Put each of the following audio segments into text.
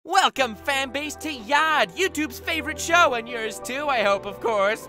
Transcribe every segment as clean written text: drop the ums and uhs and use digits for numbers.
Welcome, fanbase, to YHAD, YouTube's favorite show, and yours too, I hope, of course.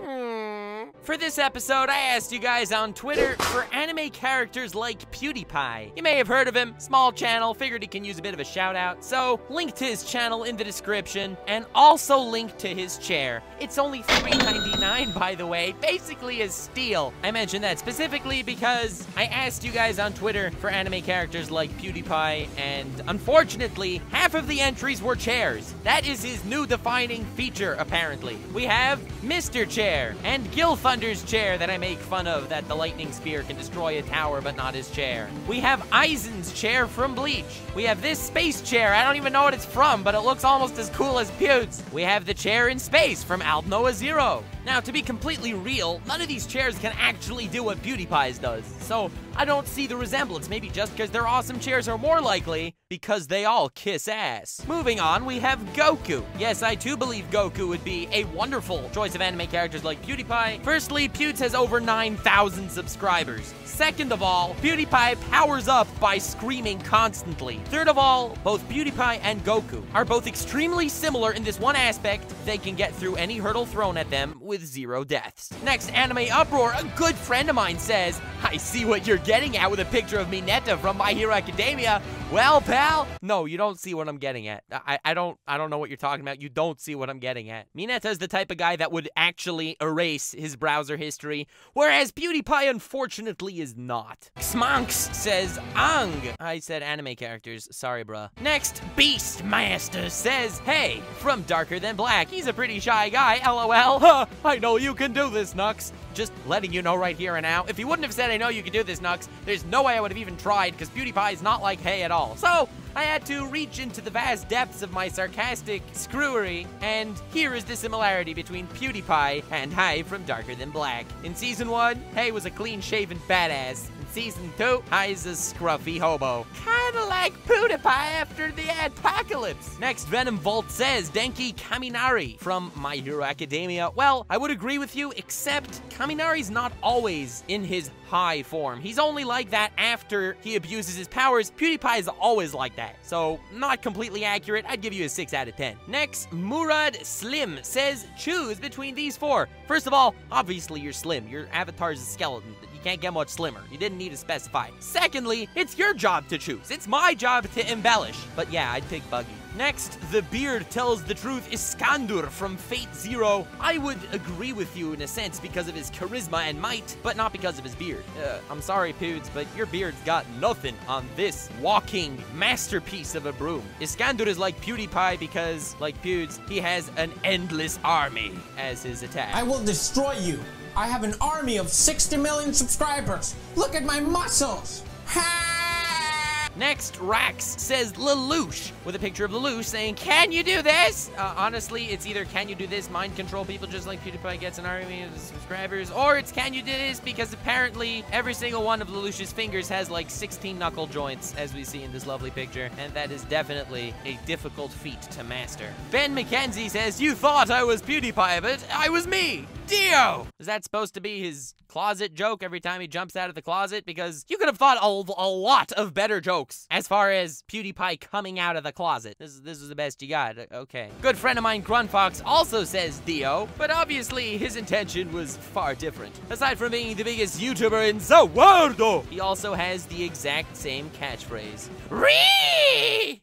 For this episode, I asked you guys on Twitter for anime characters like PewDiePie. You may have heard of him, small channel, figured he can use a bit of a shout out, so link to his channel in the description, and also link to his chair. It's only $3.99, by the way, basically a steal. I mentioned that specifically because I asked you guys on Twitter for anime characters like PewDiePie, and unfortunately, half of the entries were chairs. That is his new defining feature, apparently. We have Mr. Chair, and Thunder's chair that I make fun of, that the lightning spear can destroy a tower but not his chair. We have Aizen's chair from Bleach. We have this space chair, I don't even know what it's from, but it looks almost as cool as Pewds. We have the chair in space from Noah Zero. Now, to be completely real, none of these chairs can actually do what PewDiePie's does, so I don't see the resemblance. Maybe just because they're awesome chairs, or more likely, because they all kiss ass. Moving on, we have Goku. Yes, I too believe Goku would be a wonderful choice of anime characters like PewDiePie. Firstly, Pewds has over 9,000 subscribers. Second of all, PewDiePie powers up by screaming constantly. Third of all, both PewDiePie and Goku are both extremely similar in this one aspect: they can get through any hurdle thrown at them with 0 deaths. Next, Anime Uproar, a good friend of mine, says, "I see what you're getting at with a picture of Mineta from My Hero Academia." Well, pal, no, you don't see what I'm getting at. I don't know what you're talking about. You don't see what I'm getting at. Mineta's the type of guy that would actually erase his browser history, whereas PewDiePie unfortunately is not. Smonks says Ang. I said anime characters, sorry bruh. Next, Beastmaster says, "Hey, from Darker Than Black, he's a pretty shy guy, lol. Huh, I know you can do this, Nux." Just letting you know right here and now, if he wouldn't have said, "I know you can do this, Nux," there's no way I would have even tried, because PewDiePie is not like hey at all. So, I had to reach into the vast depths of my sarcastic screwery, and here is the similarity between PewDiePie and Hai from Darker Than Black. In Season 1, Hai was a clean-shaven badass. In Season 2, Hai's a scruffy hobo. Kinda like PewDiePie after the apocalypse. Next, Venom Volt says, "Denki Kaminari from My Hero Academia." Well, I would agree with you, except Kaminari's not always in his high form. He's only like that after he abuses his powers. PewDiePie is always like that. So, not completely accurate. I'd give you a 6 out of 10. Next, Murad Slim says, "Choose between these 4. First of all, obviously you're slim. Your avatar's a skeleton. You can't get much slimmer. You didn't need to specify. Secondly, it's your job to choose. It's my job to embellish. But yeah, I'd pick Buggy. Next, The Beard Tells the Truth Iskandur from Fate Zero. I would agree with you in a sense because of his charisma and might, but not because of his beard. I'm sorry, Pewds, but your beard's got nothing on this walking masterpiece of a broom. Iskandur is like PewDiePie because, like Pewds, he has an endless army as his attack. I will destroy you. I have an army of 60 million subscribers. Look at my muscles. Ha! Next, Rax says Lelouch, with a picture of Lelouch saying, "Can you do this?" Honestly, it's either "Can you do this? Mind control people just like PewDiePie gets an army of subscribers," or it's "Can you do this?" because apparently every single one of Lelouch's fingers has like 16 knuckle joints, as we see in this lovely picture, and that is definitely a difficult feat to master. Ben McKenzie says, "You thought I was PewDiePie, but I was me, Dio." Is that supposed to be his closet joke every time he jumps out of the closet? Because you could have thought a lot of better jokes as far as PewDiePie coming out of the closet. This is the best you got. Okay. Good friend of mine, Grunfox, also says Dio, but obviously his intention was far different. Aside from being the biggest YouTuber in the world, he also has the exact same catchphrase. Ree!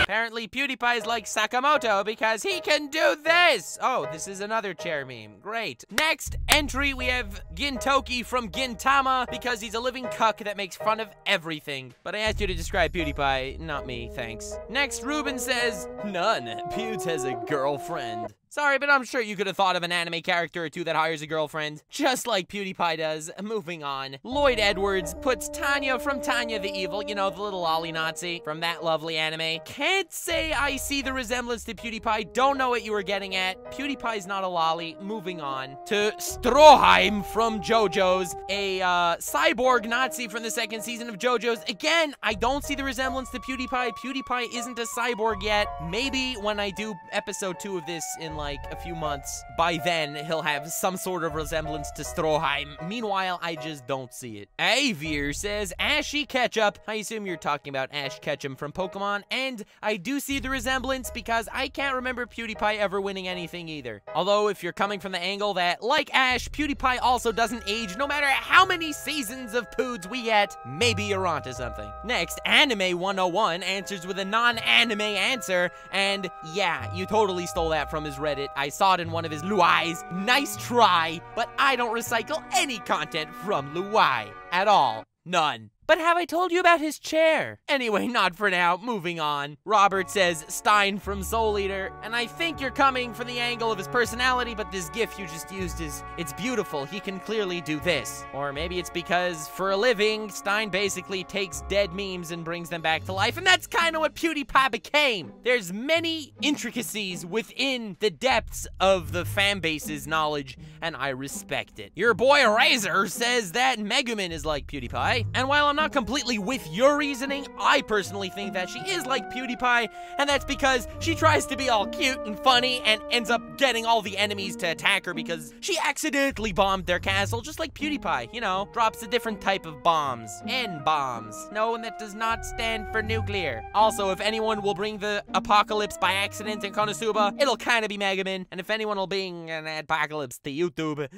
Apparently, PewDiePie is like Sakamoto because he can do this! Oh, this is another chair meme. Great. Next entry, we have Gintoki from Gintama because he's a living cuck that makes fun of everything. But I asked you to describe PewDiePie, not me, thanks. Next, Ruben says, "None. Pewds has a girlfriend." Sorry, but I'm sure you could have thought of an anime character or two that hires a girlfriend, just like PewDiePie does. Moving on. Lloyd Edwards puts Tanya from Tanya the Evil, you know, the little lolly Nazi from that lovely anime. Can't say I see the resemblance to PewDiePie, don't know what you were getting at. PewDiePie's not a lolly. Moving on to Stroheim from JoJo's, a cyborg Nazi from the 2nd season of JoJo's. Again, I don't see the resemblance to PewDiePie. PewDiePie isn't a cyborg yet. Maybe when I do episode 2 of this in like a few months. By then, he'll have some sort of resemblance to Stroheim. Meanwhile, I just don't see it. Avier says, Ashy Ketchup. I assume you're talking about Ash Ketchum from Pokemon, and I do see the resemblance because I can't remember PewDiePie ever winning anything either. Although, if you're coming from the angle that, like Ash, PewDiePie also doesn't age no matter how many seasons of Pewds we get, maybe you're onto something. Next, Anime 101 answers with a non-anime answer, and yeah, you totally stole that from his Reddit. I saw it in one of his LWIAYs. Nice try, but I don't recycle any content from LWIAY at all. None. But have I told you about his chair? Anyway, not for now, moving on. Robert says, Stein from Soul Eater, and I think you're coming from the angle of his personality, but this gif you just used it's beautiful. He can clearly do this. Or maybe it's because, for a living, Stein basically takes dead memes and brings them back to life, and that's kind of what PewDiePie became. There's many intricacies within the depths of the fanbase's knowledge, and I respect it. Your boy Razor says that Megumin is like PewDiePie, and while I'm not completely with your reasoning, I personally think that she is like PewDiePie, and that's because she tries to be all cute and funny and ends up getting all the enemies to attack her because she accidentally bombed their castle, just like PewDiePie, you know, drops a different type of bombs. N-bombs. No, and that does not stand for nuclear. Also, if anyone will bring the apocalypse by accident in Konosuba, it'll kind of be Megumin, and if anyone will bring an apocalypse to YouTube,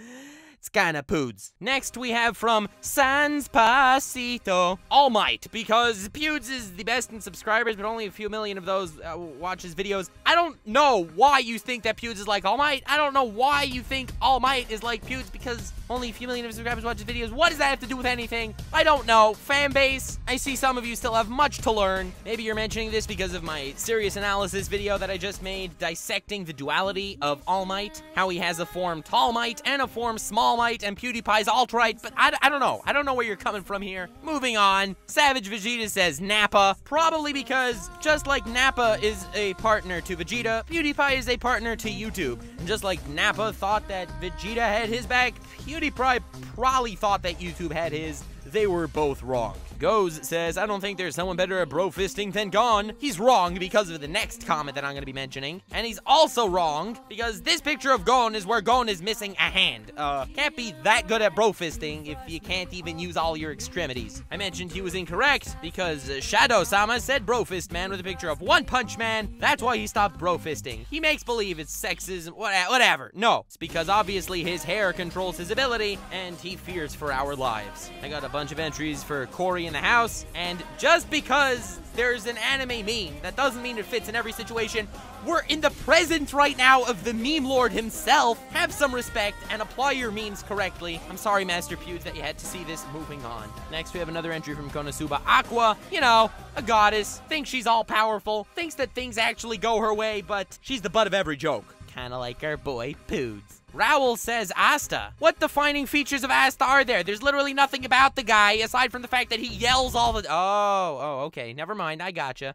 it's kinda Pewds. Next we have from Sanspacito, All Might, because Pewds is the best in subscribers, but only a few million of those watch his videos. I don't know why you think that Pewds is like All Might. I don't know why you think All Might is like Pewds, because only a few million of subscribers watch his videos. What does that have to do with anything? I don't know. Fan base, I see some of you still have much to learn. Maybe you're mentioning this because of my serious analysis video that I just made dissecting the duality of All Might, how he has a form Tall Might and a form Small Might, and PewDiePie's alt-right, but I don't know. I don't know where you're coming from here. Moving on, Savage Vegeta says Nappa, probably because just like Nappa is a partner to Vegeta, PewDiePie is a partner to YouTube. And just like Nappa thought that Vegeta had his back, PewDiePie probably thought that YouTube had his. They were both wrong. Goes says, I don't think there's someone better at bro fisting than Gon. He's wrong because of the next comment that I'm going to be mentioning. And he's also wrong because this picture of Gon is where Gon is missing a hand. Can't be that good at bro fisting if you can't even use all your extremities. I mentioned he was incorrect because Shadow-sama said bro fist man with a picture of One Punch Man. That's why he stopped bro fisting. He makes believe it's sexism, whatever. No, it's because obviously his hair controls his ability and he fears for our lives. I got a bunch of entries for Corey in the house, and just because there's an anime meme, that doesn't mean it fits in every situation. We're in the presence right now of the meme lord himself. Have some respect and apply your memes correctly. I'm sorry, Master Pewds, that you had to see this. Moving on. Next, we have another entry from Konosuba. Aqua, you know, a goddess, thinks she's all powerful, thinks that things actually go her way, but she's the butt of every joke. Kinda like our boy Pewds. Raoul says Asta. What defining features of Asta are there? There's literally nothing about the guy aside from the fact that he yells all the— Oh, okay. Never mind. I gotcha.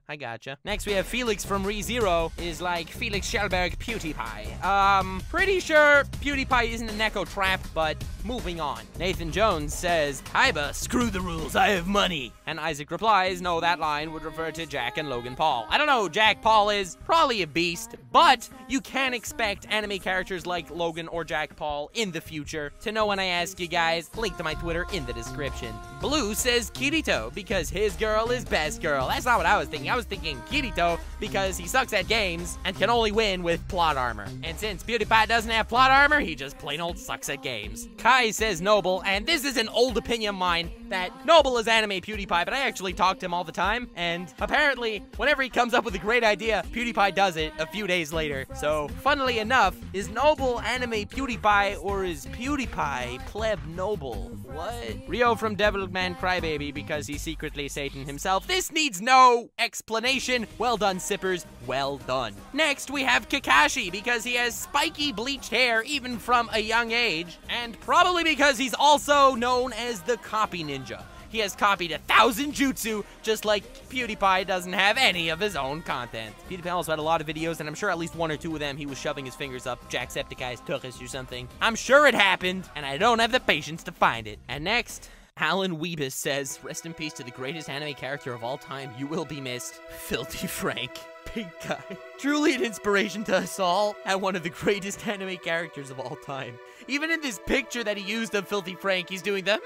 Next, we have Felix from ReZero. Is like Felix Schellberg PewDiePie. Pretty sure PewDiePie isn't a Neko trap, but moving on. Nathan Jones says, Hyba, screw the rules. I have money. And Isaac replies, no, that line would refer to Jack and Logan Paul. I don't know who Jack Paul is. Probably a beast, but you can expect anime characters like Logan or Jack Paul in the future. To know when I ask you guys, link to my Twitter in the description. Blue says Kirito because his girl is best girl. That's not what I was thinking. I was thinking Kirito because he sucks at games and can only win with plot armor. And since PewDiePie doesn't have plot armor, he just plain old sucks at games. Kai says Noble, and this is an old opinion of mine that Noble is anime PewDiePie, but I actually talk to him all the time, and apparently, whenever he comes up with a great idea, PewDiePie does it a few days later. So, funnily enough, is Noble anime PewDiePie, or is PewDiePie pleb Noble? What? Rio from Devilman Crybaby because he's secretly Satan himself. This needs no explanation. Well done, sippers. Well done. Next, we have Kakashi because he has spiky bleached hair even from a young age, and probably because he's also known as the Copy Ninja. He has copied 1,000 jutsu, just like PewDiePie doesn't have any of his own content. PewDiePie also had a lot of videos, and I'm sure at least one or two of them he was shoving his fingers up Jacksepticeye's tuchus or something. I'm sure it happened, and I don't have the patience to find it. And next, Alan Weebus says, rest in peace to the greatest anime character of all time. You will be missed, Filthy Frank. Pink guy. Truly an inspiration to us all, and one of the greatest anime characters of all time. Even in this picture that he used of Filthy Frank, he's doing the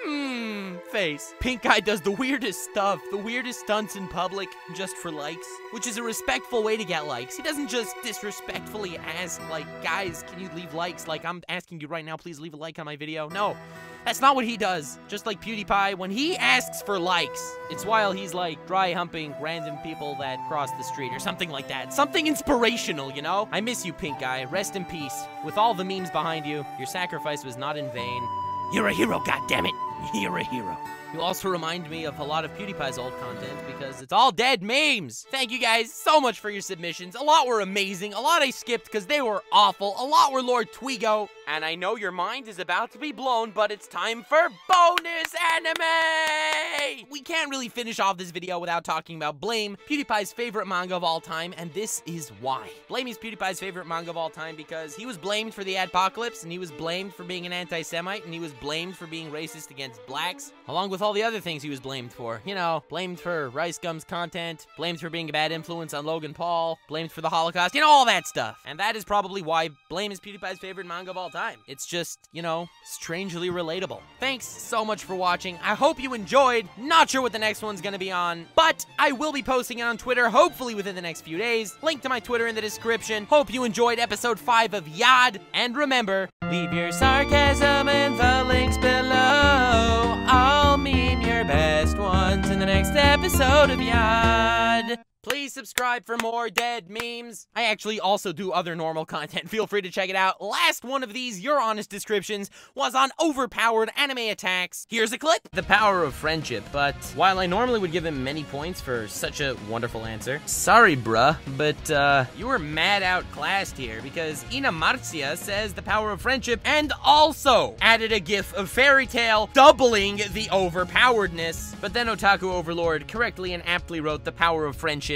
face. Pink guy does the weirdest stuff, the weirdest stunts in public, just for likes, which is a respectful way to get likes. He doesn't just disrespectfully ask, like, guys, can you leave likes? Like, I'm asking you right now, please leave a like on my video. No. That's not what he does. Just like PewDiePie, when he asks for likes, it's while he's like dry humping random people that cross the street or something like that. Something inspirational, you know? I miss you, Pink Guy. Rest in peace. With all the memes behind you, your sacrifice was not in vain. You're a hero, goddammit. You're a hero. You also remind me of a lot of PewDiePie's old content because it's all dead memes. Thank you guys so much for your submissions. A lot were amazing. A lot I skipped because they were awful. A lot were Lord Twigo. And I know your mind is about to be blown, but it's time for bonus anime! We can't really finish off this video without talking about Blame, PewDiePie's favorite manga of all time, and this is why. Blame is PewDiePie's favorite manga of all time because he was blamed for the adpocalypse, and he was blamed for being an anti-Semite, and he was blamed for being racist against blacks, along with all the other things he was blamed for. You know, blamed for Rice Gum's content, blamed for being a bad influence on Logan Paul, blamed for the Holocaust, you know, all that stuff. And that is probably why Blame is PewDiePie's favorite manga of all time. It's just, you know, strangely relatable. Thanks so much for watching. I hope you enjoyed. Not sure what the next one's gonna be on, but I will be posting it on Twitter, hopefully within the next few days. Link to my Twitter in the description. Hope you enjoyed episode 5 of YHAD. And remember, leave your sarcasm in the links below. I'll meme your best ones in the next episode of YHAD. Please subscribe for more dead memes. I actually also do other normal content. Feel free to check it out. Last one of these Your Honest descriptions was on overpowered anime attacks. Here's a clip. The power of friendship, but while I normally would give him many points for such a wonderful answer, sorry bruh, but you were mad outclassed here because Ina Marcia says the power of friendship and also added a gif of Fairy Tail doubling the overpoweredness. But then Otaku Overlord correctly and aptly wrote the power of friendship